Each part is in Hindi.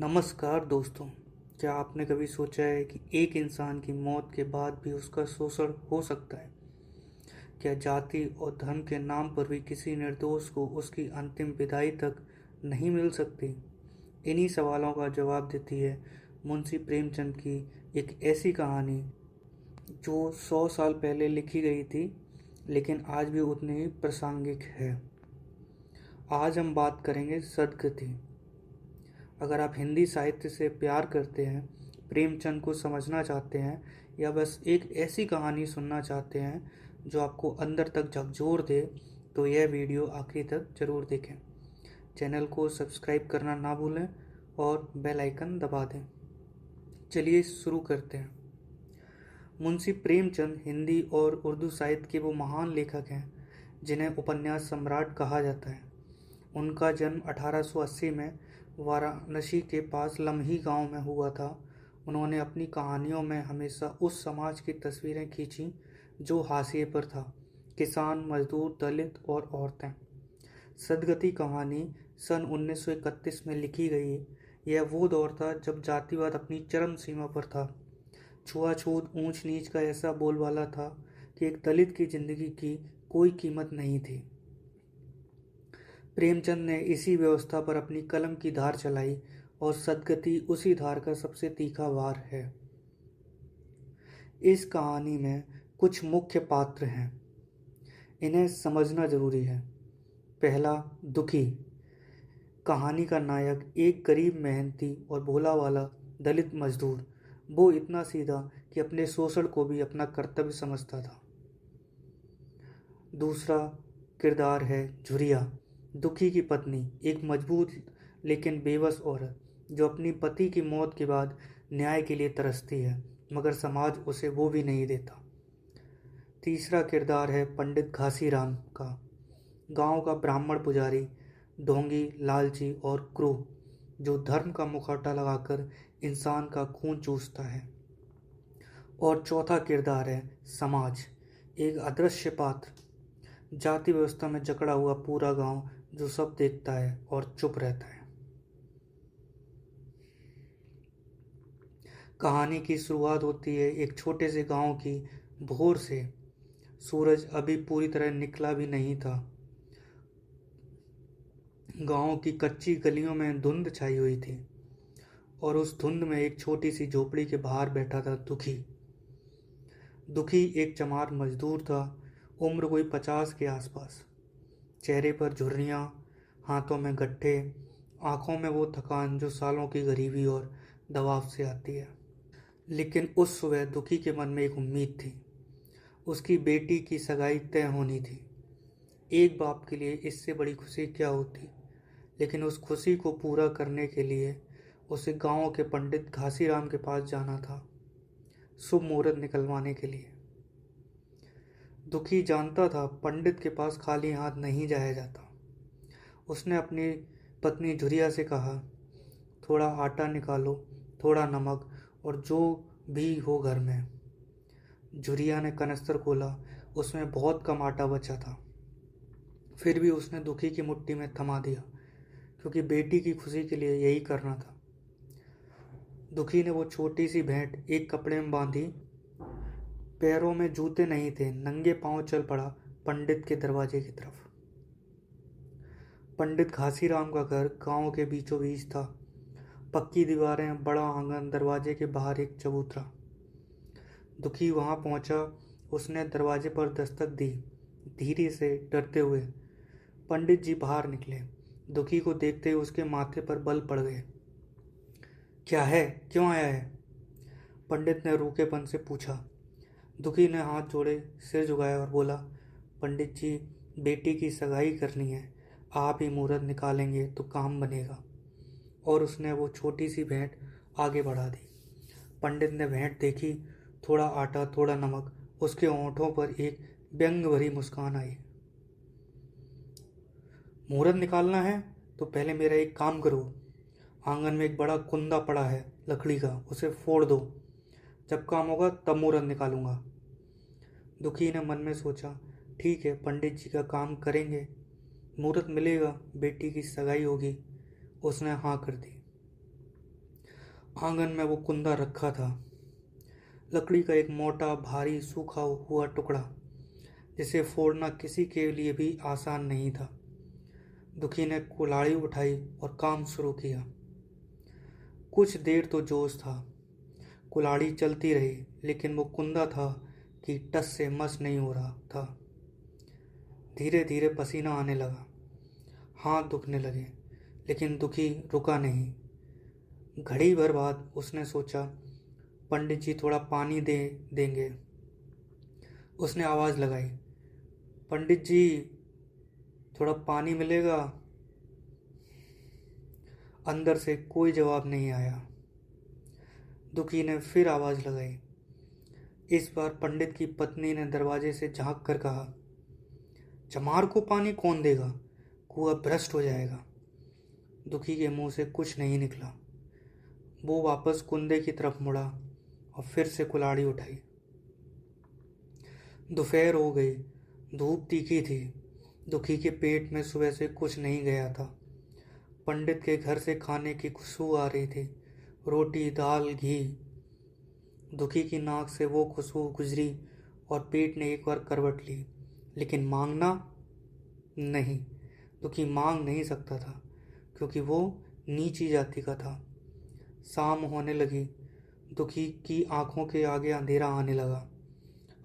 नमस्कार दोस्तों। क्या आपने कभी सोचा है कि एक इंसान की मौत के बाद भी उसका शोषण हो सकता है? क्या जाति और धर्म के नाम पर भी किसी निर्दोष को उसकी अंतिम विदाई तक नहीं मिल सकती? इन्हीं सवालों का जवाब देती है मुंशी प्रेमचंद की एक ऐसी कहानी जो 100 साल पहले लिखी गई थी, लेकिन आज भी उतनी ही प्रासंगिक है। आज हम बात करेंगे सदगति। अगर आप हिंदी साहित्य से प्यार करते हैं, प्रेमचंद को समझना चाहते हैं, या बस एक ऐसी कहानी सुनना चाहते हैं जो आपको अंदर तक झकझोर दे, तो यह वीडियो आखिरी तक जरूर देखें। चैनल को सब्सक्राइब करना ना भूलें और बेल आइकन दबा दें। चलिए शुरू करते हैं। मुंशी प्रेमचंद हिंदी और उर्दू साहित्य के वो महान लेखक हैं जिन्हें उपन्यास सम्राट कहा जाता है। उनका जन्म 1880 में वाराणसी के पास लम्ही गांव में हुआ था। उन्होंने अपनी कहानियों में हमेशा उस समाज की तस्वीरें खींची जो हाशिए पर था: किसान, मजदूर, दलित और औरतें। सदगति कहानी सन 1931 में लिखी गई। यह वो दौर था जब जातिवाद अपनी चरम सीमा पर था। छुआछूत, ऊंच नीच का ऐसा बोलबाला था कि एक दलित की जिंदगी की कोई कीमत नहीं थी। प्रेमचंद ने इसी व्यवस्था पर अपनी कलम की धार चलाई और सदगति उसी धार का सबसे तीखा वार है। इस कहानी में कुछ मुख्य पात्र हैं, इन्हें समझना जरूरी है। पहला, दुखी। कहानी का नायक एक गरीब, मेहनती और भोला वाला दलित मजदूर। वो इतना सीधा कि अपने शोषण को भी अपना कर्तव्य समझता था। दूसरा किरदार है झुरिया, दुखी की पत्नी, एक मजबूत लेकिन बेबस औरत जो अपनी पति की मौत के बाद न्याय के लिए तरसती है, मगर समाज उसे वो भी नहीं देता। तीसरा किरदार है पंडित घासीराम का, गांव का ब्राह्मण पुजारी, ढोंगी, लालची और क्रूर, जो धर्म का मुखौटा लगाकर इंसान का खून चूसता है। और चौथा किरदार है समाज, एक अदृश्य पात्र, जाति व्यवस्था में जकड़ा हुआ पूरा गांव जो सब देखता है और चुप रहता है। कहानी की शुरुआत होती है एक छोटे से गांव की भोर से। सूरज अभी पूरी तरह निकला भी नहीं था। गांव की कच्ची गलियों में धुंध छाई हुई थी और उस धुंध में एक छोटी सी झोपड़ी के बाहर बैठा था दुखी। दुखी एक चमार मजदूर था, उम्र कोई 50 के आसपास। चेहरे पर झुर्रियाँ, हाथों में गट्ठे, आंखों में वो थकान जो सालों की गरीबी और दबाव से आती है। लेकिन उस सुबह दुखी के मन में एक उम्मीद थी। उसकी बेटी की सगाई तय होनी थी। एक बाप के लिए इससे बड़ी खुशी क्या होती, लेकिन उस खुशी को पूरा करने के लिए उसे गांव के पंडित घासीराम के पास जाना था, शुभ मुहूर्त निकलवाने के लिए। दुखी जानता था पंडित के पास खाली हाथ नहीं जाया जाता। उसने अपनी पत्नी झुरिया से कहा, थोड़ा आटा निकालो, थोड़ा नमक और जो भी हो घर में। झुरिया ने कनस्तर खोला, उसमें बहुत कम आटा बचा था। फिर भी उसने दुखी की मुट्ठी में थमा दिया, क्योंकि बेटी की खुशी के लिए यही करना था। दुखी ने वो छोटी सी भेंट एक कपड़े में बांधी। पैरों में जूते नहीं थे, नंगे पांव चल पड़ा पंडित के दरवाजे की तरफ। पंडित घासीराम का घर गांव के बीचों बीच था। पक्की दीवारें, बड़ा आंगन, दरवाजे के बाहर एक चबूतरा। दुखी वहां पहुंचा। उसने दरवाजे पर दस्तक दी, धीरे से, डरते हुए। पंडित जी बाहर निकले। दुखी को देखते ही उसके माथे पर बल पड़ गए। क्या है, क्यों आया है? पंडित ने रूखेपन से पूछा। दुखी ने हाथ जोड़े, सिर झुकाया और बोला, पंडित जी, बेटी की सगाई करनी है, आप ही मुहूर्त निकालेंगे तो काम बनेगा। और उसने वो छोटी सी भेंट आगे बढ़ा दी। पंडित ने भेंट देखी, थोड़ा आटा, थोड़ा नमक। उसके होंठों पर एक व्यंग भरी मुस्कान आई। मुहूर्त निकालना है तो पहले मेरा एक काम करो। आंगन में एक बड़ा कुंदा पड़ा है लकड़ी का, उसे फोड़ दो। जब काम होगा तब मुहूर्त निकालूंगा। दुखी ने मन में सोचा, ठीक है, पंडित जी का काम करेंगे, मुहूर्त मिलेगा, बेटी की सगाई होगी। उसने हाँ कर दी। आंगन में वो कुंदा रखा था, लकड़ी का एक मोटा भारी सूखा हुआ टुकड़ा जिसे फोड़ना किसी के लिए भी आसान नहीं था। दुखी ने कुल्हाड़ी उठाई और काम शुरू किया। कुछ देर तो जोश था, कुल्हाड़ी चलती रही, लेकिन वो कुंदा था कि टस से मस नहीं हो रहा था। धीरे धीरे पसीना आने लगा, हाथ दुखने लगे, लेकिन दुखी रुका नहीं। घड़ी भर बाद उसने सोचा, पंडित जी थोड़ा पानी दे देंगे। उसने आवाज़ लगाई, पंडित जी थोड़ा पानी मिलेगा? अंदर से कोई जवाब नहीं आया। दुखी ने फिर आवाज़ लगाई। इस बार पंडित की पत्नी ने दरवाजे से झांक कर कहा, चमार को पानी कौन देगा? कुआं भ्रष्ट हो जाएगा। दुखी के मुंह से कुछ नहीं निकला। वो वापस कुंदे की तरफ मुड़ा और फिर से कुल्हाड़ी उठाई। दोपहर हो गई, धूप तीखी थी। दुखी के पेट में सुबह से कुछ नहीं गया था। पंडित के घर से खाने की खुशबू आ रही थी, रोटी, दाल, घी। दुखी की नाक से वो खुशबू गुजरी और पेट ने एक बार करवट ली, लेकिन मांगना नहीं। दुखी मांग नहीं सकता था, क्योंकि वो नीची जाति का था। शाम होने लगी। दुखी की आंखों के आगे अंधेरा आने लगा।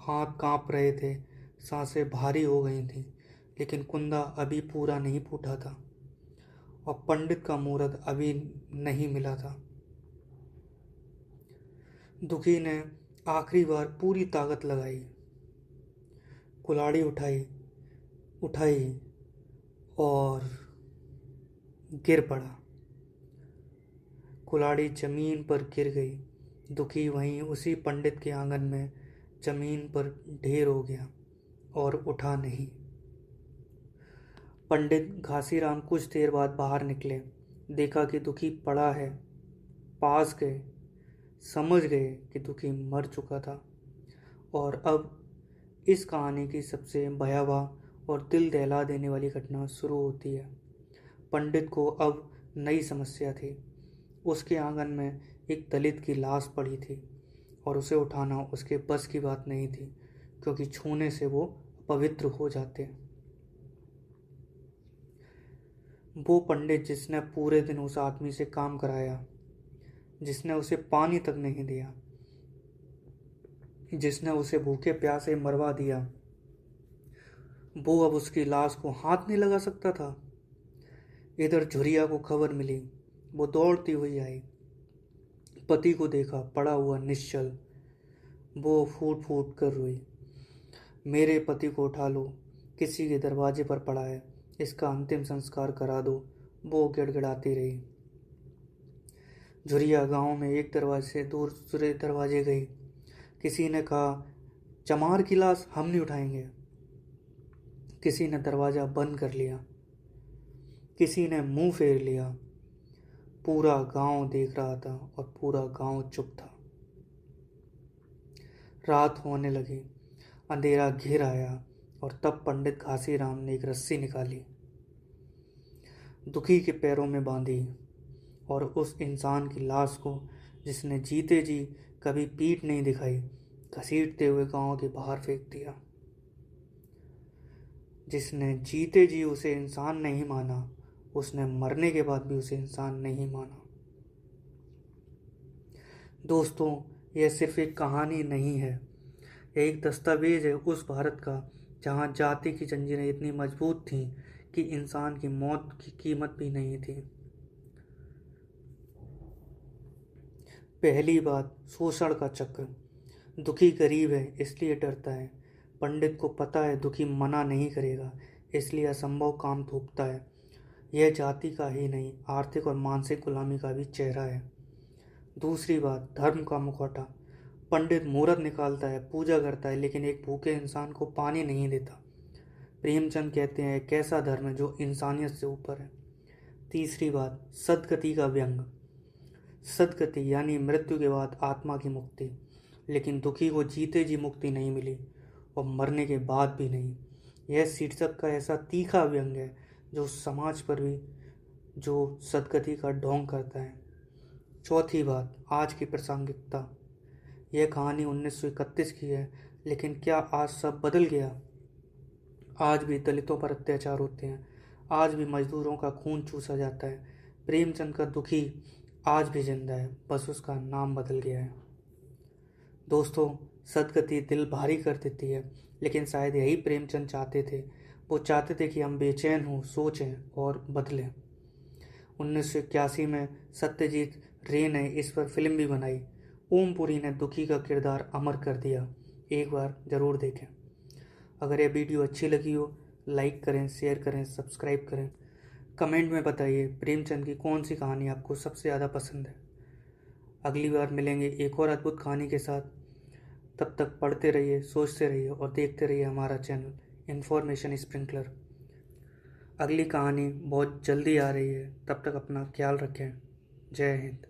हाथ कांप रहे थे, सांसें भारी हो गई थीं, लेकिन कुंदा अभी पूरा नहीं फूटा था और पंडित का मुहूर्त अभी नहीं मिला था। दुखी ने आखिरी बार पूरी ताकत लगाई, कुल्हाड़ी उठाई उठाई और गिर पड़ा। कुल्हाड़ी जमीन पर गिर गई। दुखी वहीं उसी पंडित के आंगन में जमीन पर ढेर हो गया और उठा नहीं। पंडित घासीराम कुछ देर बाद बाहर निकले। देखा कि दुखी पड़ा है। पास गए, समझ गए कि दुखी मर चुका था। और अब इस कहानी की सबसे भयावह और दिल दहला देने वाली घटना शुरू होती है। पंडित को अब नई समस्या थी। उसके आंगन में एक दलित की लाश पड़ी थी और उसे उठाना उसके बस की बात नहीं थी, क्योंकि छूने से वो पवित्र हो जाते। वो पंडित जिसने पूरे दिन उस आदमी से काम कराया, जिसने उसे पानी तक नहीं दिया, जिसने उसे भूखे प्यासे मरवा दिया, वो अब उसकी लाश को हाथ नहीं लगा सकता था। इधर झुरिया को खबर मिली। वो दौड़ती हुई आई, पति को देखा पड़ा हुआ निश्चल। वो फूट फूट कर रोई, मेरे पति को उठा लो, किसी के दरवाजे पर पड़ा है, इसका अंतिम संस्कार करा दो। वो गिड़गिड़ाती रही। झुरिया गांव में एक दरवाजे से दूसरे दरवाजे गई। किसी ने कहा, चमार की लाश हम नहीं उठाएंगे। किसी ने दरवाज़ा बंद कर लिया, किसी ने मुंह फेर लिया। पूरा गांव देख रहा था और पूरा गांव चुप था। रात होने लगी, अंधेरा घिर आया और तब पंडित घासीराम ने एक रस्सी निकाली, दुखी के पैरों में बांधी और उस इंसान की लाश को, जिसने जीते जी कभी पीठ नहीं दिखाई, घसीटते हुए गांव के बाहर फेंक दिया। जिसने जीते जी उसे इंसान नहीं माना, उसने मरने के बाद भी उसे इंसान नहीं माना। दोस्तों, यह सिर्फ एक कहानी नहीं है, यह एक दस्तावेज है उस भारत का जहां जाति की जंजीरें इतनी मजबूत थीं कि इंसान की मौत की कीमत भी नहीं थी। पहली बात, शोषण का चक्र। दुखी गरीब है इसलिए डरता है। पंडित को पता है दुखी मना नहीं करेगा, इसलिए असंभव काम थोपता है। यह जाति का ही नहीं, आर्थिक और मानसिक गुलामी का भी चेहरा है। दूसरी बात, धर्म का मुखौटा। पंडित मुहूर्त निकालता है, पूजा करता है, लेकिन एक भूखे इंसान को पानी नहीं देता। प्रेमचंद कहते हैं, कैसा धर्म है जो इंसानियत से ऊपर है। तीसरी बात, सदगति का व्यंग। सदगति यानी मृत्यु के बाद आत्मा की मुक्ति, लेकिन दुखी को जीते जी मुक्ति नहीं मिली और मरने के बाद भी नहीं। यह शीर्षक का ऐसा तीखा व्यंग है जो समाज पर भी जो सदगति का ढोंग करता है। चौथी बात, आज की प्रासंगिकता। यह कहानी 1931 की है, लेकिन क्या आज सब बदल गया? आज भी दलितों पर अत्याचार होते हैं, आज भी मजदूरों का खून चूसा जाता है। प्रेमचंद का दुखी आज भी जिंदा है, बस उसका नाम बदल गया है। दोस्तों, सदगति दिल भारी कर देती है, लेकिन शायद यही प्रेमचंद चाहते थे। वो चाहते थे कि हम बेचैन हों, सोचें और बदलें। 1981 में सत्यजीत रे ने इस पर फिल्म भी बनाई। ओम पुरी ने दुखी का किरदार अमर कर दिया। एक बार ज़रूर देखें। अगर यह वीडियो अच्छी लगी हो, लाइक करें, शेयर करें, सब्सक्राइब करें। कमेंट में बताइए प्रेमचंद की कौन सी कहानी आपको सबसे ज़्यादा पसंद है। अगली बार मिलेंगे एक और अद्भुत कहानी के साथ। तब तक पढ़ते रहिए, सोचते रहिए और देखते रहिए हमारा चैनल इन्फॉर्मेशन स्प्रिंकलर। अगली कहानी बहुत जल्दी आ रही है, तब तक अपना ख्याल रखें। जय हिंद।